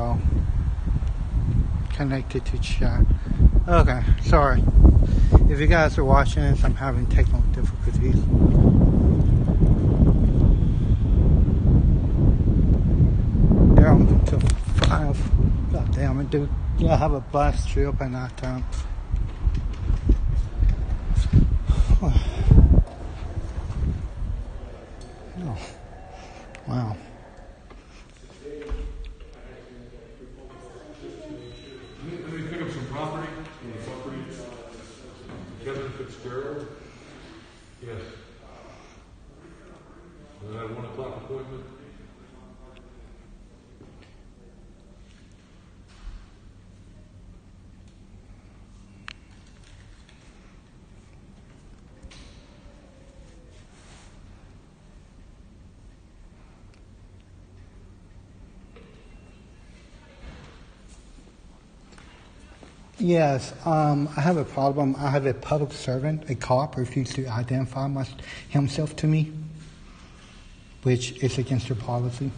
go. Connected to chat. Okay, sorry. If you guys are watching this, I'm having technical difficulties. Down to 5. God damn it, dude. Yeah, I have a blast trip at night time. Oh, wow. Let me pick up some property. Kevin Fitzgerald. Yes. Is that a 1 o'clock appointment? Yes, I have a problem. I have a public servant, a cop, refused to identify himself to me, which is against your policy.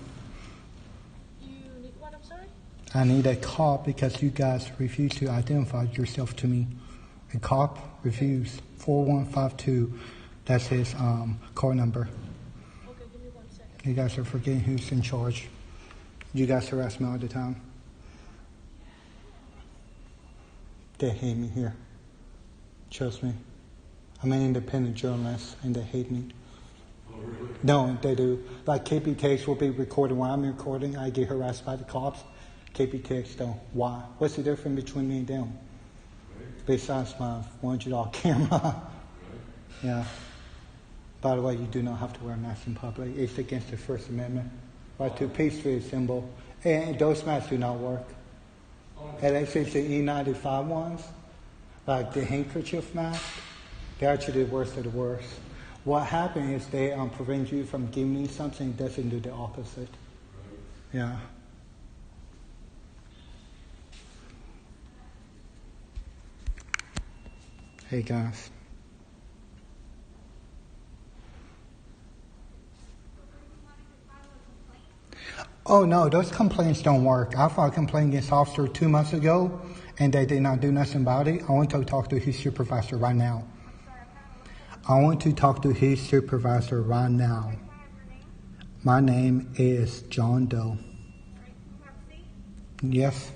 You need what, I'm sorry? I need a cop because you guys refuse to identify yourself to me. A cop refused. 4152. That's his car number. Okay, give me 1 second. You guys are forgetting who's in charge. You guys harass me all the time. They hate me here. Trust me. I'm an independent journalist and they hate me. Oh, really? No, they do. Like KP Tx will be recording. When I'm recording, I get harassed by the cops. KP Tx don't. Why? What's the difference between me and them? Right. Besides my $100 camera. Right. Yeah. By the way, you do not have to wear a mask in public. It's against the First Amendment. Right to peacefully assemble. And those masks do not work. And actually the E95 ones, like the handkerchief mask, they're actually the worst of the worst. What happens is they prevent you from giving me something that doesn't do the opposite. Yeah. Hey guys. Oh no, those complaints don't work. I filed a complaint against officer 2 months ago, and they did not do nothing about it. I want to talk to his supervisor right now. I want to talk to his supervisor right now. My name is John Doe. Yes.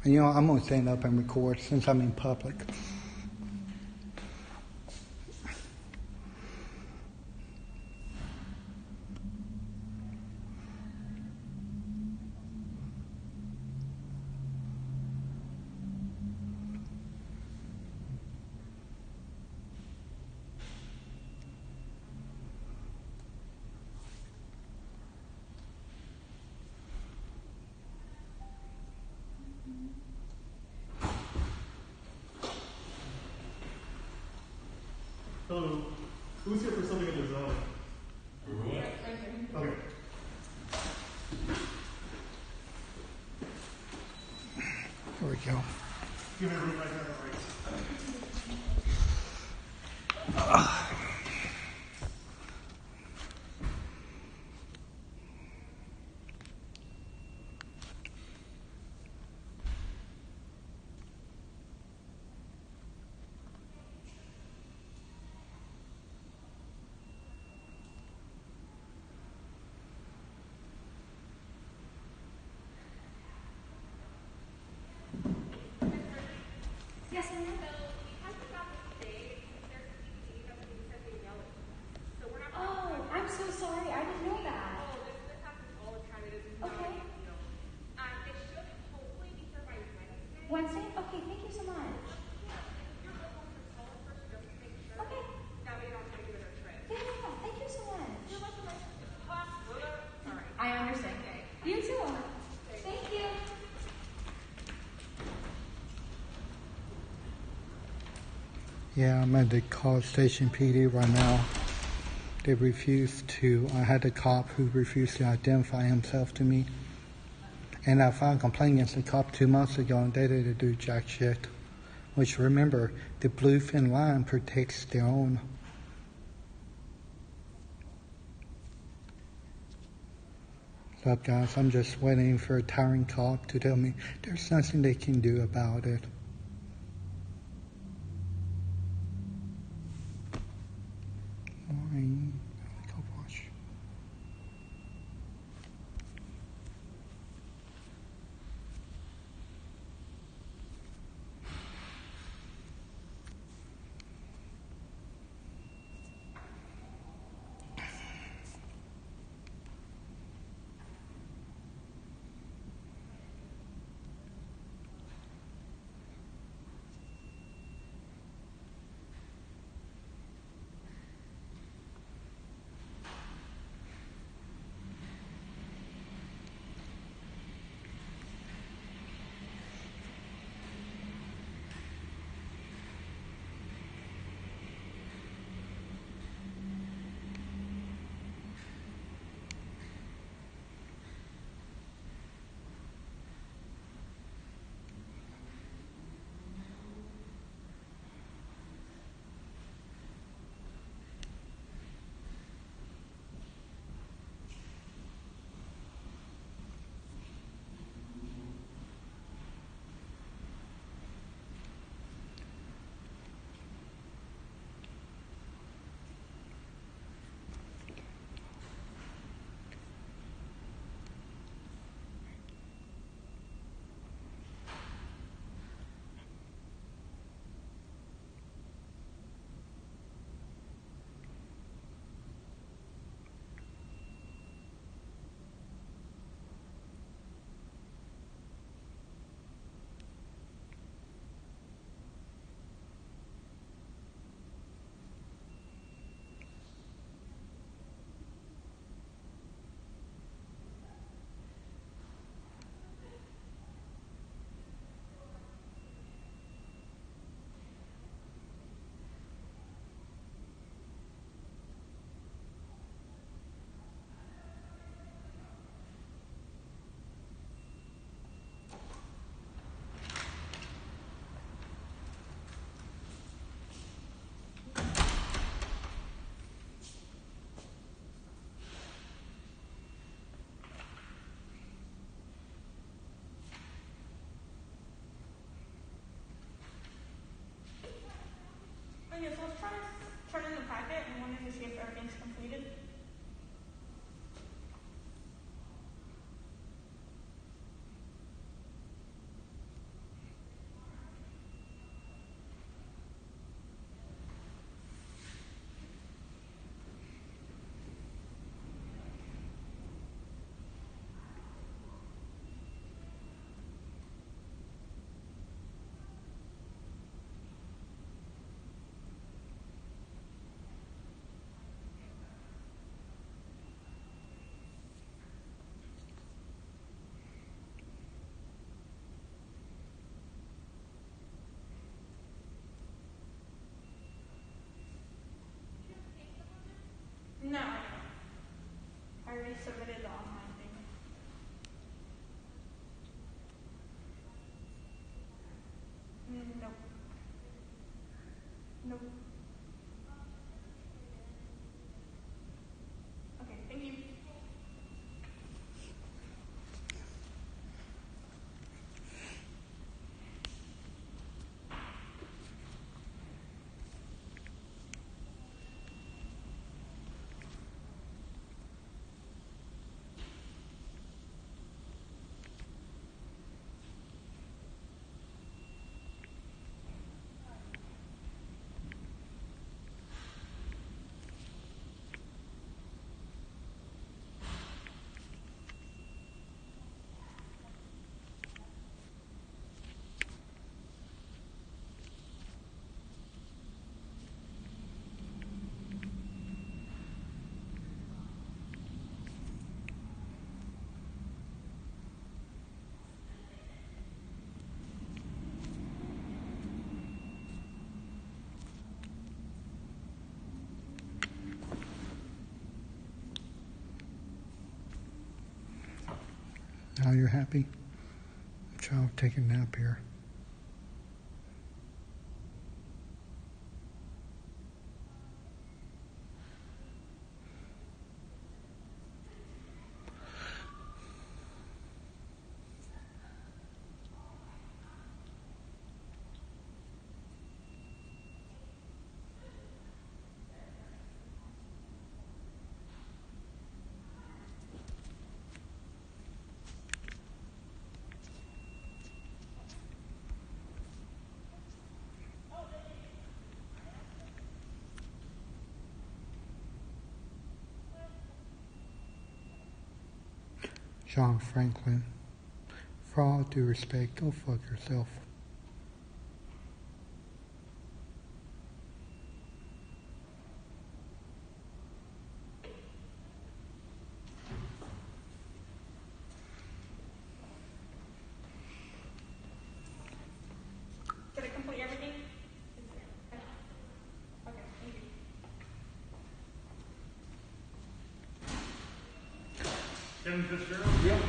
You know, I'm going to stand up and record since I'm in public. Hello. Who's here for something in the zone? Okay. Here we go. Give me a room right there. Yes, I know. We talked about this today. There's CPD that we said they yell at us. So we're not. Oh, I'm so sorry. I didn't know that. Oh, this happens all the time. It is not a big deal. It should hopefully be here by Wednesday. Wednesday? Okay, thank you so much. You're welcome to call us first just to make sure. Okay. That way you don't have to give it a trip. Yeah, thank you so much. You're welcome. Sorry. I understand. Okay. You too. Thank you. Yeah, I'm at the College Station PD right now. They refused to, I had a cop who refused to identify himself to me. And I filed a complaint against the cop 2 months ago and they didn't do jack shit. Which remember, the bluefin line protects their own. What's up, guys? I'm just waiting for a towering cop to tell me there's nothing they can do about it. Morning. Go watch. Okay, so let's try to turn in the packet and wanted to see if everything's completed. No, I already submitted the online thing. Nope. Nope. Okay, thank you. Now you're happy? Child taking a nap here. John Franklin. For all due respect, go fuck yourself. Did I complete everything? Okay, thank you. Kevin Fitzgerald? Yep.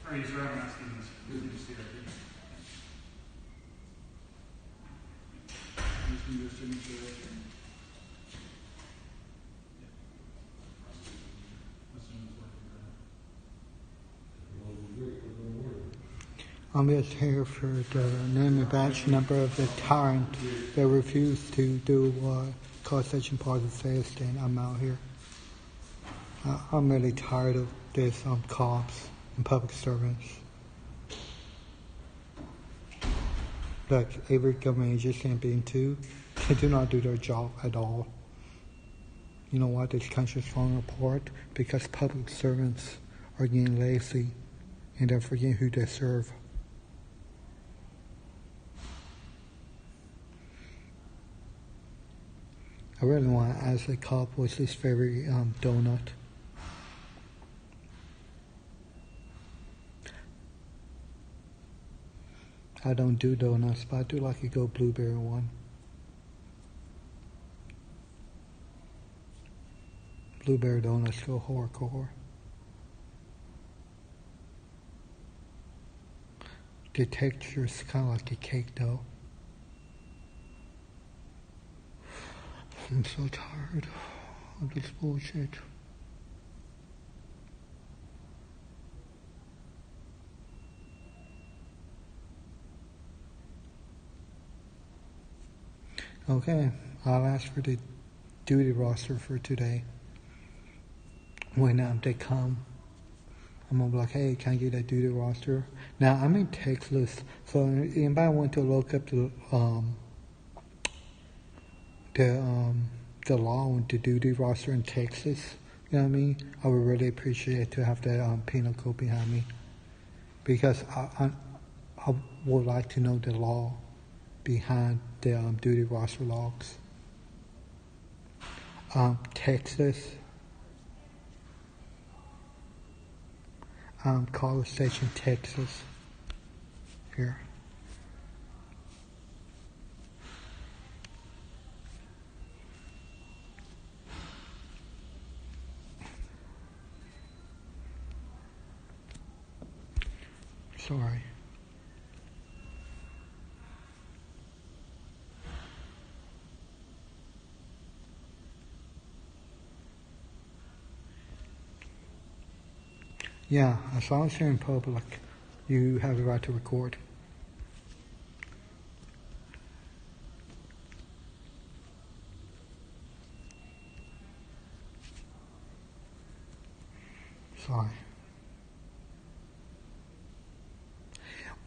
Are you sure I'm asking this? You just see right here. Just need your signature right here. Yeah. Assume it's working. I'm just here for the name and badge number of the tyrant that refused to do what cause such important says, then I'm out here. I'm really tired of this cops and public servants. Like every government agency I'm being to, they do not do their job at all. You know why this country's falling apart? Because public servants are getting lazy and they're forgetting who they serve. I really want to ask the cop what's his favorite donut. I don't do donuts, but I do like a good blueberry one. Blueberry donuts go hardcore. The texture is kind of like a cake though. I'm so tired of this bullshit. Okay, I'll ask for the duty roster for today. When they come, I'm gonna be like, hey, can I get that duty roster? Now I'm in Texas, so anybody want to look up the law on the duty roster in Texas? You know what I mean? I would really appreciate to have that penal code behind me, because I would like to know the law behind the duty roster logs. Texas, College Station, Texas. Here. Sorry. Yeah, as long as you're in public, you have the right to record. Sorry.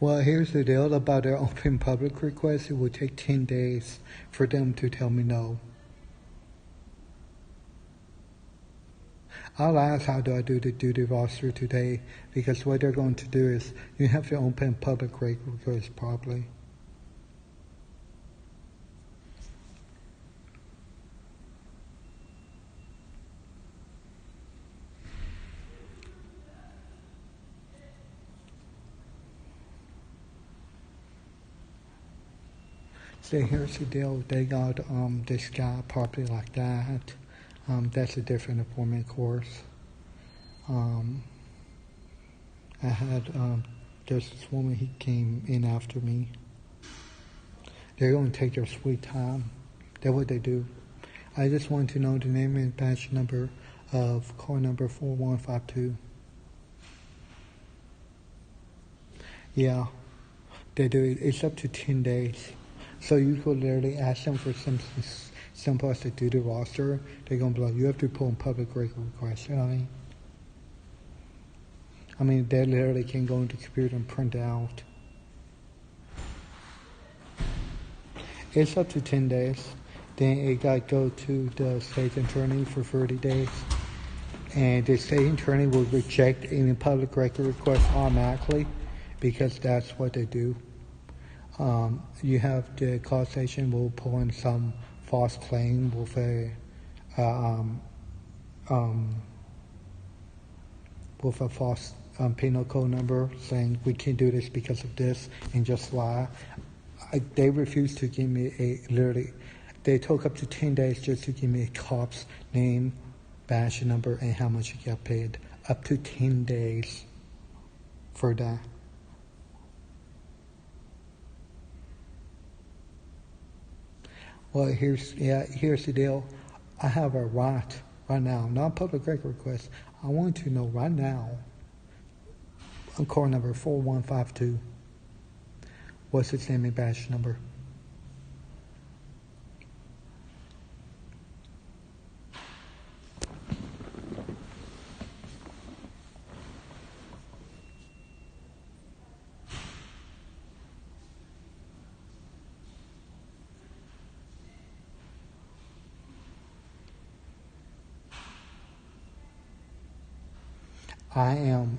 Well, here's the deal about their open public request. It would take 10 days for them to tell me no. I'll ask how do I do the duty roster today, because what they're going to do is you have to open public request probably. See, here's the deal. They got this guy properly like that. That's a different appointment course. I had there's this woman, he came in after me. They're going to take their sweet time. That's what they do. I just want to know the name and badge number of car number 4152. Yeah, they do it. It's up to 10 days. So you could literally ask them for some place to do the roster. They're going to be like, you have to pull in public request. You know what I mean? They literally can go into the computer and print out. It's up to 10 days. Then it got to go to the state attorney for 30 days. And the state attorney will reject any public record request automatically because that's what they do. You have the cause station will pull in some false claim with a false penal code number saying we can't do this because of this and just lie. They refused to give me they took up to 10 days just to give me a cop's name, badge number, and how much he got paid. Up to 10 days for that. Well, here's the deal. I have a right now, not public record request. I want to know right now, on call number 4152, what's its name and badge number?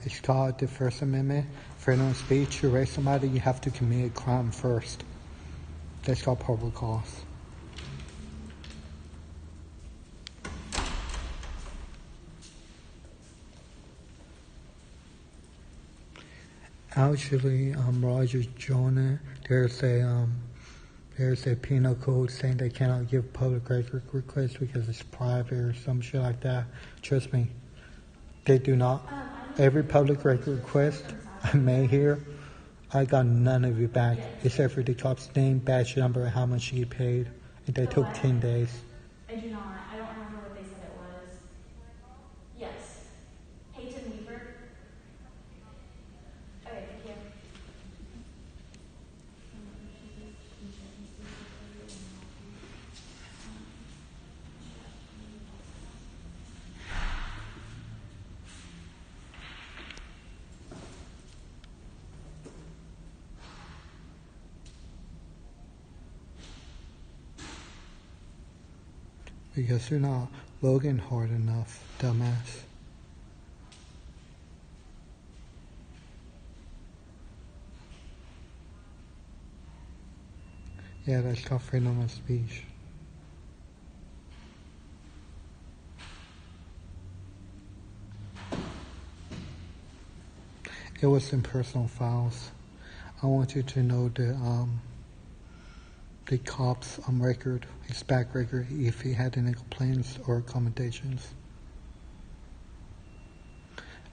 It's called the First Amendment, freedom of speech. You arrest somebody, you have to commit a crime first. That's called probable cause. Actually, Roger Jonah, there's a penal code saying they cannot give public record requests because it's private or some shit like that. Trust me, they do not. Every public record request I made here, I got none of it back except for the cop's name, badge number, and how much he paid. And they took 10 days. I do not. I don't remember what they said it was. Yes. Peyton Weaver. Okay, thank you. Because you're not logging hard enough, dumbass. Yeah, that's called freedom of speech. It was in personal files. I want you to know the cop's record, his back record, if he had any complaints or accommodations.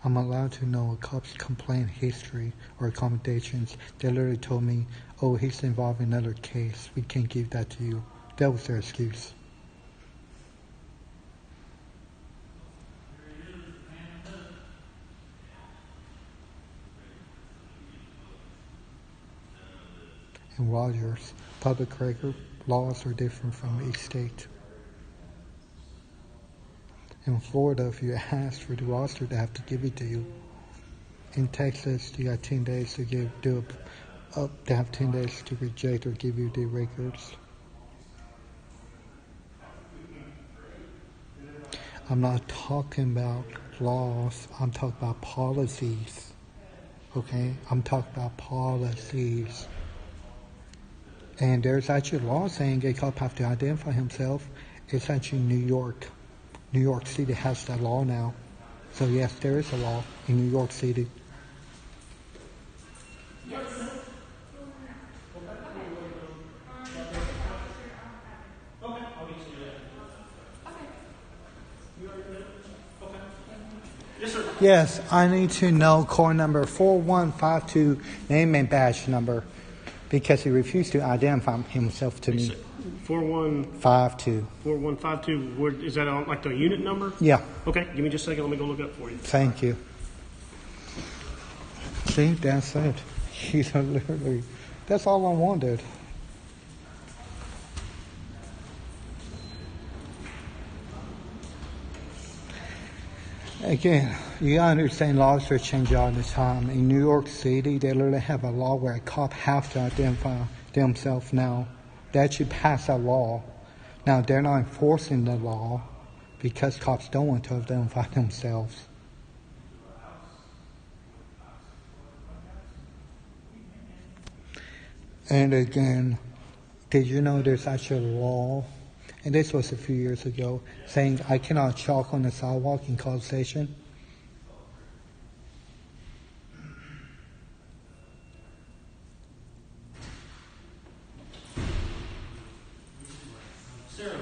I'm allowed to know a cop's complaint history or accommodations. They literally told me, oh, he's involved in another case. We can't give that to you. That was their excuse. In Rogers, public record laws are different from each state. In Florida, if you ask for the roster, they have to give it to you. In Texas, you got 10 days to they have 10 days to reject or give you the records. I'm not talking about laws, I'm talking about policies. Okay? I'm talking about policies. And there's actually a law saying a cop have to identify himself. It's actually New York. New York City has that law now. So yes, there is a law in New York City. Yes. Okay, I'll get you that. Okay. You already did? Okay. Yes, sir. Yes, I need to know core number 4152, name and badge number, because he refused to identify himself to me. 4152. 52. Is that on, like the unit number? Yeah, Okay, give me just a second. Let me go look up for you. thank you. See, that's it. He's literally, that's all I wanted. Again, you gotta understand laws are changing all the time. In New York City, they literally have a law where a cop has to identify themselves now. They actually passed a law. Now, they're not enforcing the law, because cops don't want to identify themselves. And again, did you know there's actually a law, and this was a few years ago, saying I cannot chalk on the sidewalk in College Station? Sarah,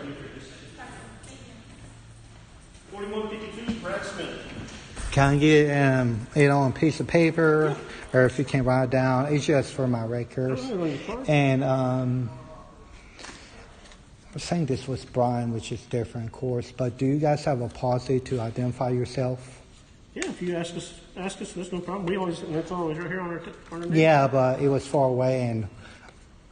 4152, Brad Smith. Can I get it on a piece of paper, or if you can write it down? It's just for my records. And I was saying this was Brian, which is different, of course. But do you guys have a policy to identify yourself? Yeah, if you ask us, there's no problem. That's always right here on our name. Yeah, but it was far away, and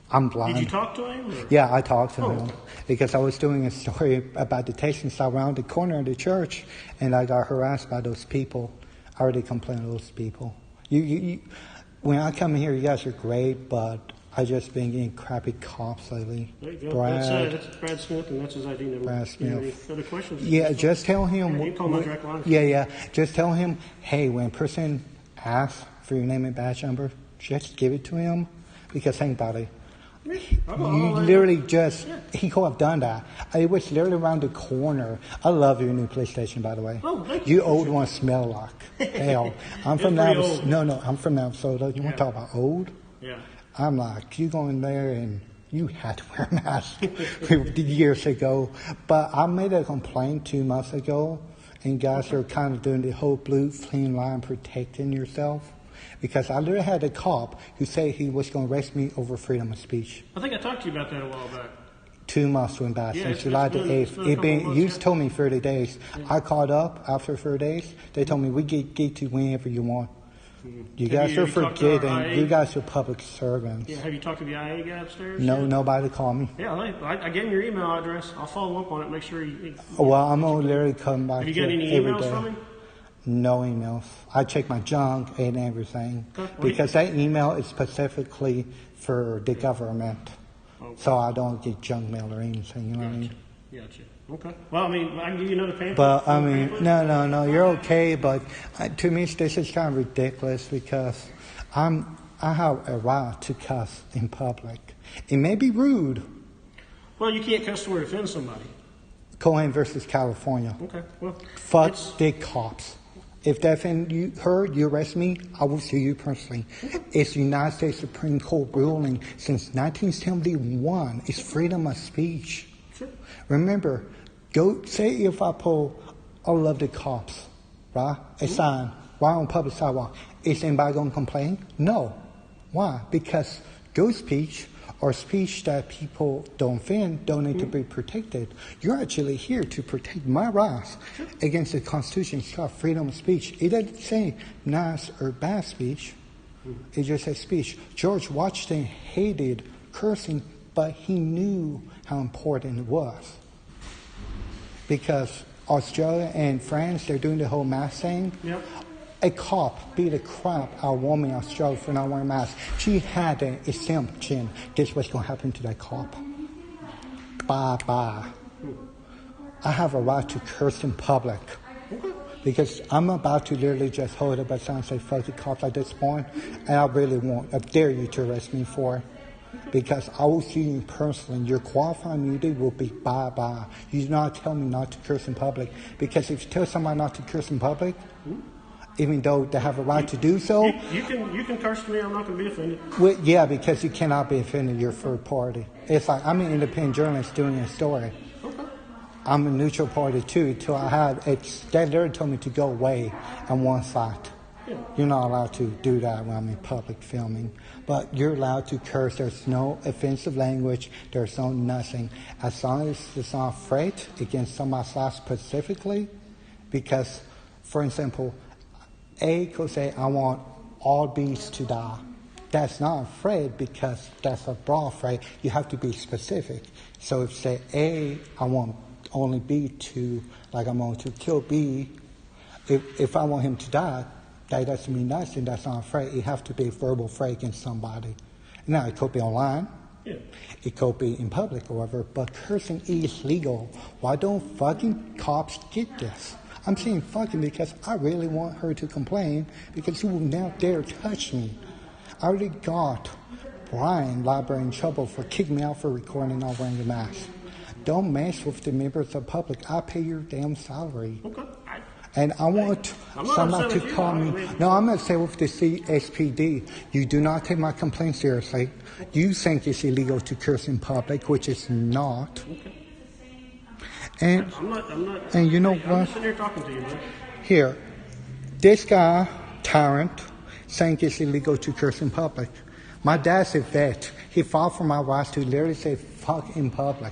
I'm blind. Did you talk to him? Or? Yeah, I talked to him okay. because I was doing a story about detention style around the corner of the church, and I got harassed by those people. I already complained to those people. You, when I come here, you guys are great, but I just been getting crappy cops lately. There you go. Brad. That's Brad Smith, and that's his ID number. Brad Smith. Any other questions? Yeah, just tell him. Yeah, you call my direct line. Yeah. Just tell him, hey, when a person asks for your name and badge number, just give it to him, because think about it. You literally he could have done that. It was literally around the corner. I love your new police station, by the way. Oh, thank you. You old ones smell like hell. I'm from old. No, I'm from Navasota. You want to talk about old? Yeah. I'm like, you go in there and you had to wear a mask years ago. But I made a complaint 2 months ago, and guys are kind of doing the whole blue clean line protecting yourself. Because I literally had a cop who said he was going to arrest me over freedom of speech. I think I talked to you about that a while back. 2 months went by Yeah, since it's July the been 8th. You months, told me 30 days. Yeah. I called up after 30 days. They told me we get you whenever you want. You guys are forgetting. You guys are public servants. Yeah, have you talked to the IA guy upstairs? No, yet? nobody called me. Yeah, I gave him your email address. I'll follow up on it, make sure you... Well, I'm going to literally come back Have you got any every emails day. from him? No emails. I check my junk and everything. Okay. Because that email is specifically for the government. Okay. So I don't get junk mail or anything, you know what I mean? Gotcha. Okay. Well, I mean, I can give you another pamphlet. But, I mean, no, you're okay. But to me, this is kind of ridiculous because I have a right to cuss in public. It may be rude. Well, you can't cuss where to offend somebody. Cohen versus California. Okay. Well, Fuck the cops. If that offend you heard, you arrest me, I will sue you personally. It's the United States Supreme Court ruling since 1971. It's freedom of speech. Sure. Remember, go say if I pull, I love the cops, right? A sign right on public sidewalk. Is anybody going to complain? No. Why? Because those speech or speech that people don't offend don't need to be protected. You're actually here to protect my rights against the Constitution. It's called freedom of speech. It doesn't say nice or bad speech. It just says speech. George Washington hated cursing, but he knew how important it was. Because Australia and France, they're doing the whole mask thing. Yep. A cop beat the crap out of a woman in Australia for not wearing a mask. She had an assumption guess what's going to happen to that cop. Bye-bye. I have a right to curse in public. Because I'm about to literally just hold up a sign and say, fuck the cops at this point. And I really won't. I dare you to arrest me for it. Because I will see you personally. Your qualified immunity will be bye-bye. You do not tell me not to curse in public. Because if you tell somebody not to curse in public, even though they have a right to do so. You can curse me. I'm not going to be offended. Well, yeah, because you cannot be offended. You're third party. It's like I'm an independent journalist doing a story. Okay. I'm a neutral party too. Till I had they literally told me to go away on one side. Yeah. You're not allowed to do that when I'm in public filming, but you're allowed to curse. There's no offensive language. There's no nothing. As long as it's not afraid against somebody's life specifically, because, for example, A could say, I want all bees to die. That's not afraid because that's a broad afraid. You have to be specific. So if say A, I want only B to, like I'm going to kill B, if I want him to die, that doesn't mean nothing. That's not afraid. You have to be verbal afraid against somebody. Now, it could be online. Yeah. It could be in public or whatever, but cursing is legal. Why don't fucking cops get this? I'm saying fucking because I really want her to complain because she will now dare touch me. I already got Brian Library in trouble for kicking me out for recording and not wearing a mask. Don't mess with the members of the public. I pay your damn salary. Okay. And I want I'm not somebody upset to with you. call I me. mean- No, I'm going to say with the CSPD, you do not take my complaint seriously. You think it's illegal to curse in public, which is not. And I'm not. And you know I'm what? just sitting here talking to you, man. here, this guy, Tyrant, saying it's illegal to curse in public. My dad's a vet. He fought for my rights to literally say fuck in public.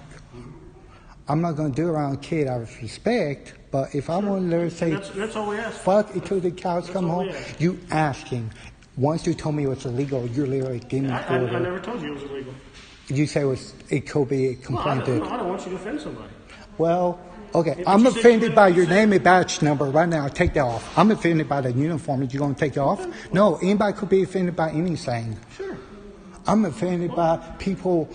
I'm not going to do it around a kid out of respect, but if I want to literally say That's all we ask. fuck until the cows come all home, we ask. you asking. Once you told me it was illegal, you're literally giving me I order. never told you it was illegal. You say it could be a No, I complaint. don't want you to offend somebody. Well, okay. If I'm you said offended you by didn't your say- name and badge number right now. Take that off. I'm offended by the uniform. You going to take it off? No, anybody could be offended by anything. Sure. I'm offended by people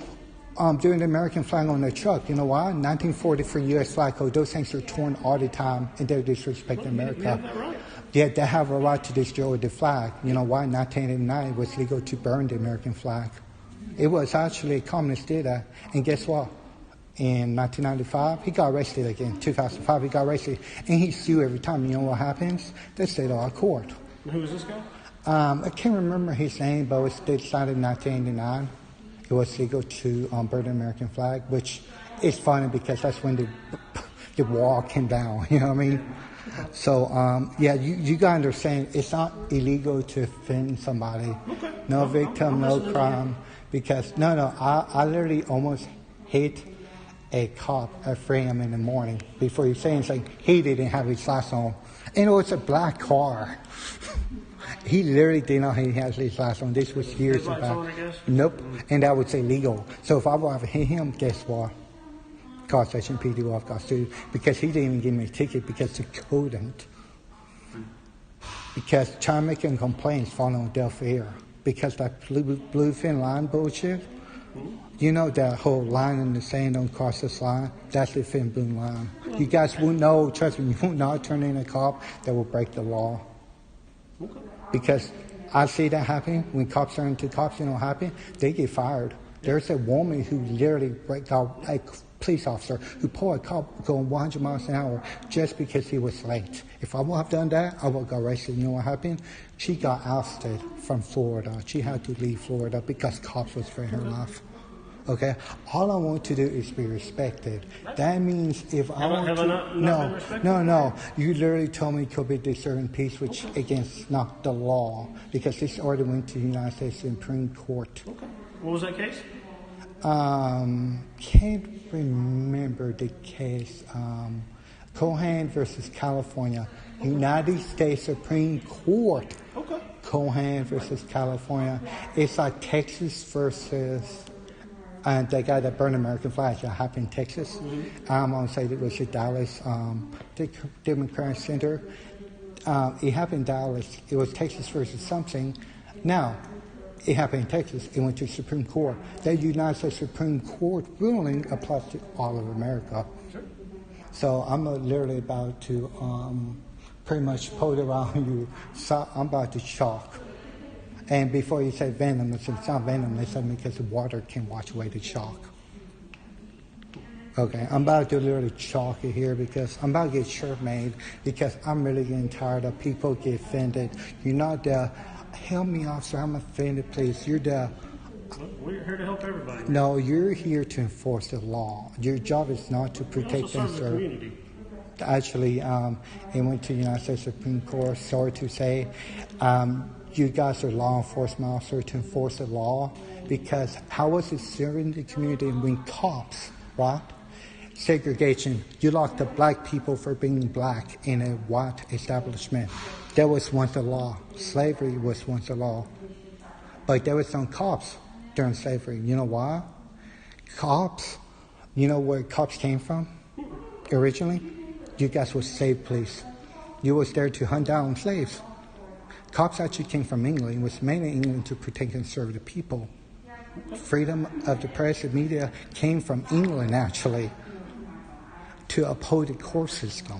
doing the American flag on their truck. You know why? 1943 U.S. flag code. Those things are torn all the time, and they're disrespecting America. You have that right. Yeah, they have a right to destroy the flag. You know why? 1989 it was legal to burn the American flag. It was actually communists did that, and guess what? In 1995, he got arrested again. 2005, he got arrested, and he sued every time. You know what happens? They stayed out of court. Who is this guy? I can't remember his name, but it was decided in 1989. It was legal to burn the American flag, which is funny because that's when the wall came down. You know what I mean? So, yeah, you guys are saying it's not illegal to offend somebody. No victim, no crime. Because, no, I literally almost hit a cop at 3 a.m. in the morning before you say anything. He didn't have his lights on. And it was a black car. He literally did not have his lights on. This was years His lights back. on, I guess? Nope. And that was illegal. So if I would have hit him, guess what? Car station PD will have got sued because he didn't even give me a ticket because he couldn't. Because trying making complaints falling on deaf ear. Because that bluefin line bullshit, you know that whole line in the sand don't cross this line? That's the fin blue line. You guys won't know, trust me, you will not turn in a cop that will break the law. Because I see that happening when cops turn into cops, you know what happens? They get fired. There's a woman who literally got a police officer who pulled a cop going 100 miles an hour just because he was late. If I would have done that, I would have got arrested. You know what happened? She got ousted from Florida. She had to leave Florida because cops was for her life. Okay? All I want to do is be respected. That means if I want have to... I not been no, respected? no. You literally told me it could be disturbing peace, which against not the law, because this already went to the United States Supreme Court. Okay. What was that case? Can't remember the case. Cohen versus California. United States Supreme Court. Okay. Cohen versus California. It's like Texas versus... And the guy that burned American flags that happened in Texas. I'm going to say it was at Dallas, the Democratic Center. It happened in Dallas. It was Texas versus something. Now, it happened in Texas. It went to the Supreme Court. The United States Supreme Court ruling applies to all of America. Sure. So I'm literally about to pretty much pull it around you. So I'm about to shock. And before you say venomous, it's not venomous because the water can wash away the shock. Okay, I'm about to literally chalk it here because I'm about to get shirt made because I'm really getting tired of people get offended. You're not the, help me officer, I'm offended, please. You're the, Well, we're here to help everybody. no, you're here to enforce the law. Your job is not to We protect also and serve the serve. community. Actually, it went to the United States Supreme Court. Sorry to say, you guys are law enforcement officers to enforce the law because how was it serving the community when cops, right? Segregation. You locked up black people for being black in a white establishment. That was once a law. Slavery was once a law. But there was some cops during slavery. You know why? Cops, you know where cops came from originally? You guys were slave police. You was there to hunt down slaves. Cops actually came from England. It was mainly England to protect and serve the people. freedom of the press and media came from England, actually, to uphold the court system.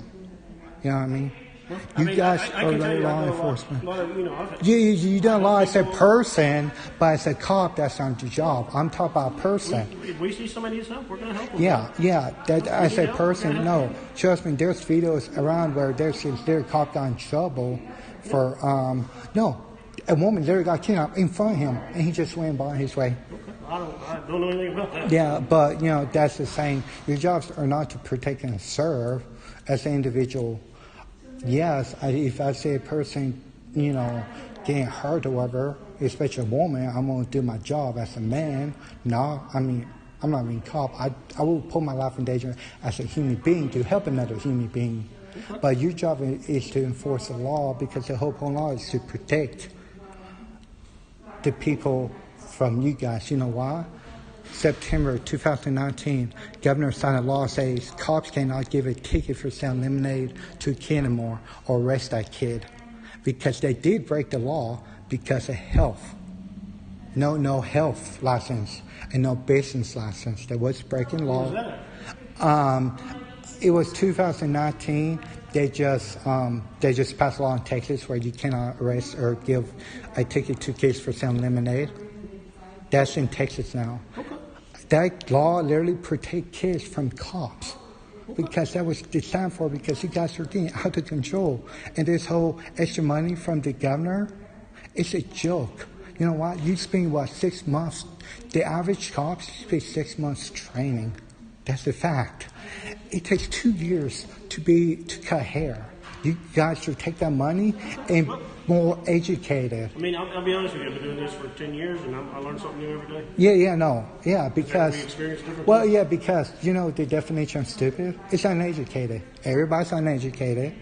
You know what I mean? I You mean, guys I are can tell like you, law I know enforcement. a lot of, I've, You don't lie as a person, but as a cop, that's not your job. I'm talking about a person. if we see somebody needs help, we're going to help them. Yeah. That as a person, no. Trust me, there's videos around where there's cop got in trouble for no. A woman literally got kidnapped in front of him, and he just went by his way. I don't know anything about that. Yeah, but that's the saying. Your jobs are not to protect and serve as an individual. Yes, if I see a person, getting hurt or whatever, especially a woman, I'm going to do my job as a man. No, I'm not being cop. I will put my life in danger as a human being to help another human being. But your job is to enforce the law, because the whole point of law is to protect the people from you guys. You know why? September 2019, Governor signed a law says cops cannot give a ticket for selling lemonade to a kid anymore or arrest that kid, because they did break the law because of health. No health license and no business license. They was breaking law. It was 2019. They just passed a law in Texas where you cannot arrest or give a ticket to kids for selling lemonade. That's in Texas now. That law literally protects kids from cops, because that was designed for, because you guys are getting out of control. And this whole extra money from the governor, it's a joke. You know what? You spend, 6 months? The average cops spend 6 months training. That's the fact. It takes 2 years to cut hair. You guys should take that money and more educated. I mean, I'll be honest with you. I've been doing this for 10 years, and I learn something new every day. Because the definition of stupid is uneducated. Everybody's uneducated.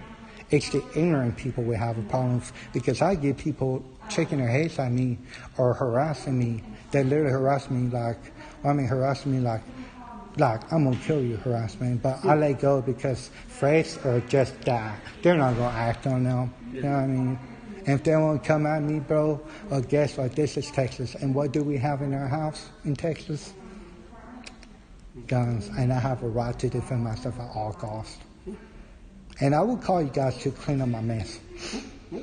It's the ignorant people we have a problem with, because I get people shaking their heads at me or harassing me. They literally harass me like I'm gonna kill you harassment, but I let go because threats are just that. They're not gonna act on them. You know what I mean? And if they want to come at me, bro, well, guess what? This is Texas. And what do we have in our house in Texas? Guns. And I have a right to defend myself at all costs. And I will call you guys to clean up my mess.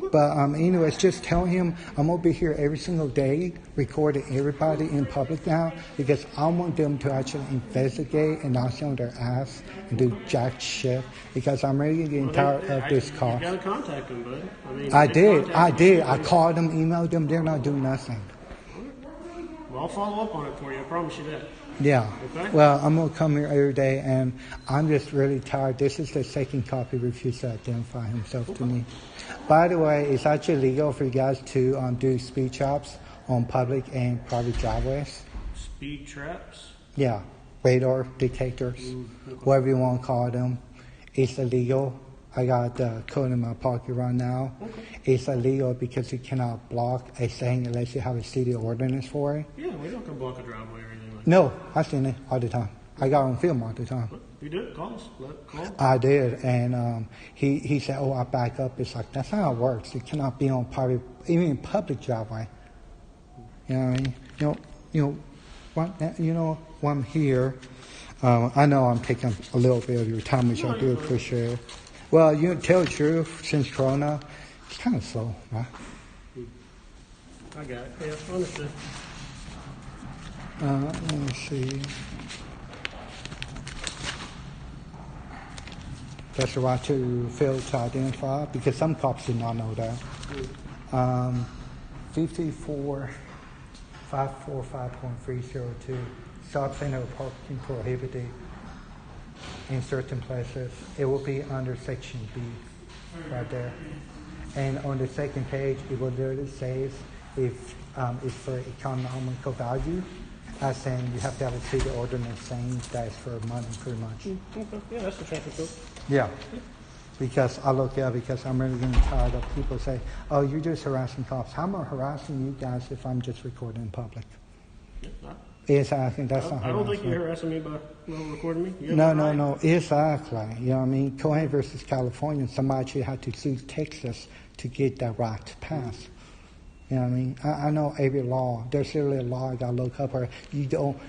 But anyways, just tell him I'm going to be here every single day recording everybody in public now, because I want them to actually investigate and not sit on their ass and do jack shit, because I'm really getting tired of this call. You got to contact them, bud. I did. I called them, emailed them. They're not doing nothing. Well, I'll follow up on it for you. I promise you that. Yeah. Okay. Well, I'm going to come here every day, and I'm just really tired. This is the second cop who refused to identify himself to me. By the way, it's actually legal for you guys to do speed traps on public and private driveways. Speed traps? Yeah. Radar detectors, whatever you want to call them. It's illegal. I got the code in my pocket right now. Okay. It's illegal because you cannot block a thing unless you have a city ordinance for it. Yeah, we don't can block a driveway or anything like that. No, I've seen it all the time. I got on film all the time. You did? Call us. Call. I did, and he said, "Oh, I back up." It's like, that's not how it works. You cannot be on private, even public driveway. You know what I mean? While I'm here, I know I'm taking a little bit of your time, which I do appreciate. Well, tell the truth, since Corona, it's kind of slow, right? I got it. Yeah, understood. Let me see. That's the right to fail to identify, because some cops did not know that. 545.302, stop sign or parking prohibited in certain places. It will be under section B, right there. And on the second page, it will literally say if it's for economical value, as saying you have to have a city ordinance saying that it's for money, pretty much. Okay. Yeah, that's the traffic code. Yeah, because I look at it, because I'm really getting tired of people say, "Oh, you're just harassing cops." How am I harassing you guys if I'm just recording in public? Exactly, that's not harassment. I don't think you're harassing me by recording me. No, exactly. You know what I mean? Cohen versus California, somebody actually had to sue Texas to get that right to pass. You know what I mean? I know every law. There's literally a law I got to look up. Or you don't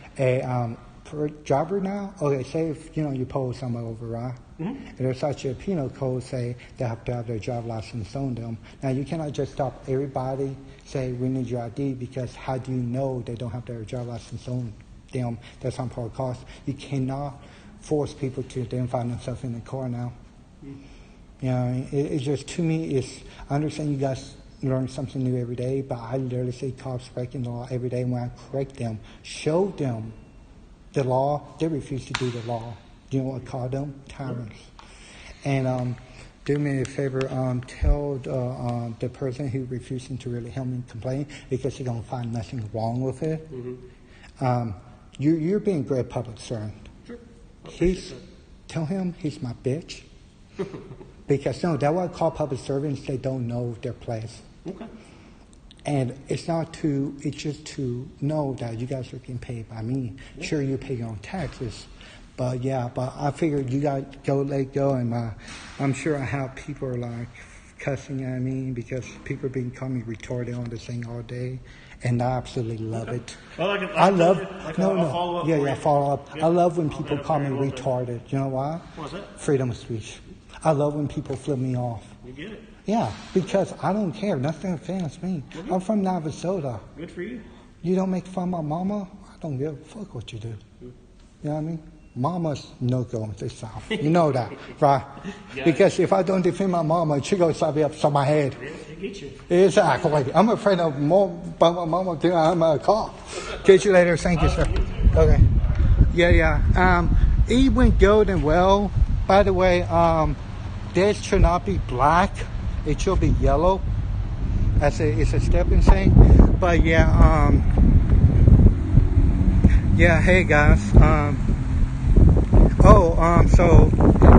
for a driver now. Okay, say if you pull someone over, right? Mm-hmm. And there's such a penal code say they have to have their driver license on them. Now you cannot just stop everybody. Say we need your ID because how do you know they don't have their driver license on them? That's on part of cost. You cannot force people to identify themselves in the car now. Mm-hmm. You know, it's just, to me, I understand you guys learn something new every day, but I literally see cops breaking the law every day. When I correct them, show them the law, they refuse to do the law. You know what I call them? Tyrants. And do me a favor, tell the person who refusing to really help me complain, because he's going to find nothing wrong with it. Mm-hmm. You're being a great public servant. Sure. Tell him he's my bitch. Because no, that's what I call public servants. They don't know their place. Okay. And it's just to know that you guys are getting paid by me. Yeah. Sure, you pay your own taxes. But I figured you guys let go, and I'm sure I have people like cussing at me because people have been calling me retarded on this thing all day. And I absolutely love it. Well, follow up. Yeah. I love when people call me retarded. You know why? What's that? Freedom of speech. I love when people flip me off. You get it? Yeah, because I don't care. Nothing offends me. I'm from Navasota. Good for you. You don't make fun of my mama? I don't give a fuck what you do. You know what I mean? Mama's no go in the South. You know that, right? Because if I don't defend my mama, she goes to be upside my head. Yeah, they get you. Exactly. I'm afraid of more about my mama than I'm a cop. Catch you later. Thank you, sir. Okay. Yeah. It went good and well. By the way, this should not be black. It should be yellow. It's a stepping thing. But hey guys.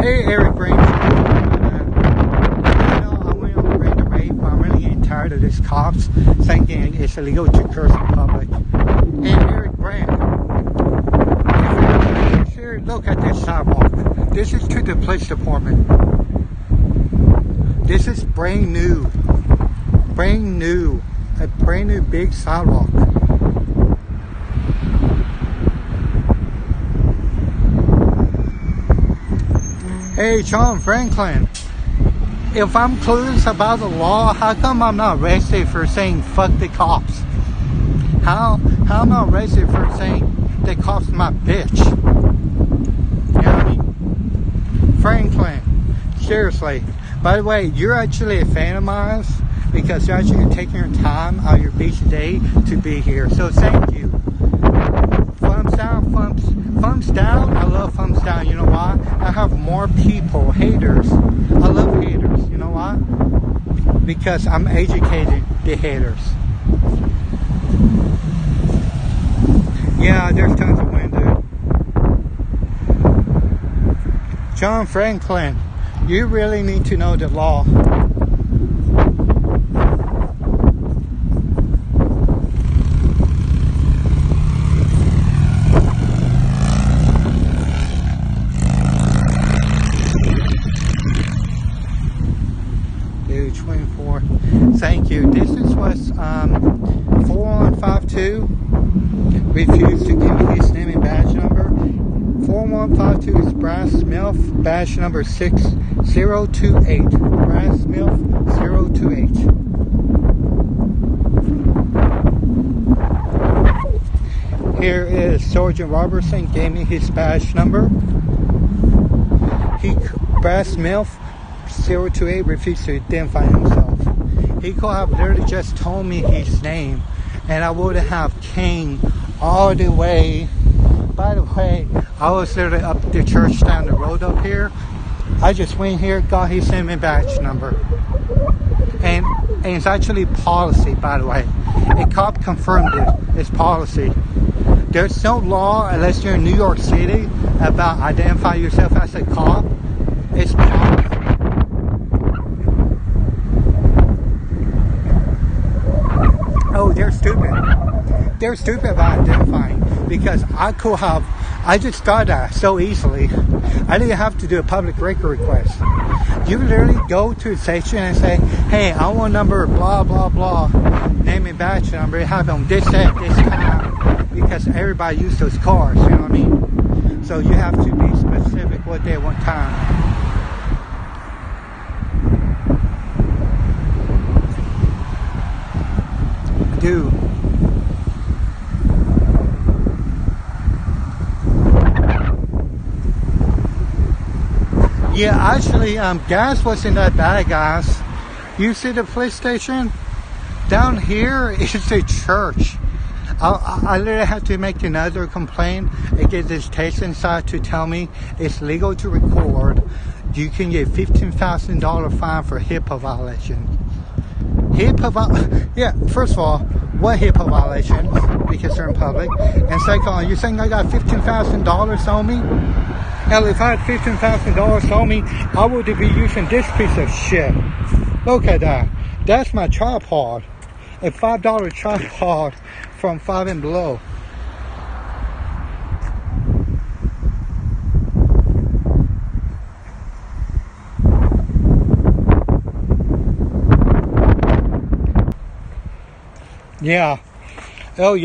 Hey Eric Green. I went on random rape, but I'm really getting tired of these cops thinking it's illegal to curse in public. And Eric Grant, if you're look at this sidewalk. This is to the police department. This is brand new, a brand new big sidewalk. Hey, John Franklin, if I'm clueless about the law, how come I'm not arrested for saying fuck the cops? How am I arrested for saying the cops my bitch? You know what I mean? Franklin, seriously. By the way, you're actually a fan of mine because you're actually taking your time out of your busy day to be here. So thank you. Thumbs down. I love thumbs down. You know why? I have more people, haters. I love haters. You know why? Because I'm educating the haters. Yeah, there's tons of wind, dude. John Franklin, you really need to know the law. Dude, 24. Thank you. This was 4152. Refused to give me his name and badge number. 4152 is Brass Smith, badge number 6028. Brass Smith 028. Here is Sergeant Robertson, gave me his badge number. Brass Smith 028 refused to identify himself. He could have literally just told me his name, and I would have came all the way. By the way, I was literally up the church down the road up here. I just went here, got his name and badge number. And it's actually policy, by the way. A cop confirmed it. It's policy. There's no law, unless you're in New York City, about identify yourself as a cop. It's policy. Oh, they're stupid. They're stupid about identifying, because I just got that so easily. I didn't have to do a public record request. You literally go to the station and say, hey, I want number blah, blah, blah. Name and batch number. It happened on this day, this time. Because everybody used those cars, you know what I mean? So you have to be specific what day, what time. Dude. Yeah, actually, gas wasn't that bad, guys. You see the police station? Down here is a church. I literally have to make another complaint and get this taste inside to tell me it's legal to record. You can get $15,000 fine for HIPAA violation. Yeah, first of all, what HIPAA violation? Because they're in public. And second of all, you saying I got $15,000 on me? Hell, if I had $15,000 on me, I would be using this piece of shit. Look at that. That's my tripod. A $5 tripod from Five and Below. Yeah. Oh, yeah.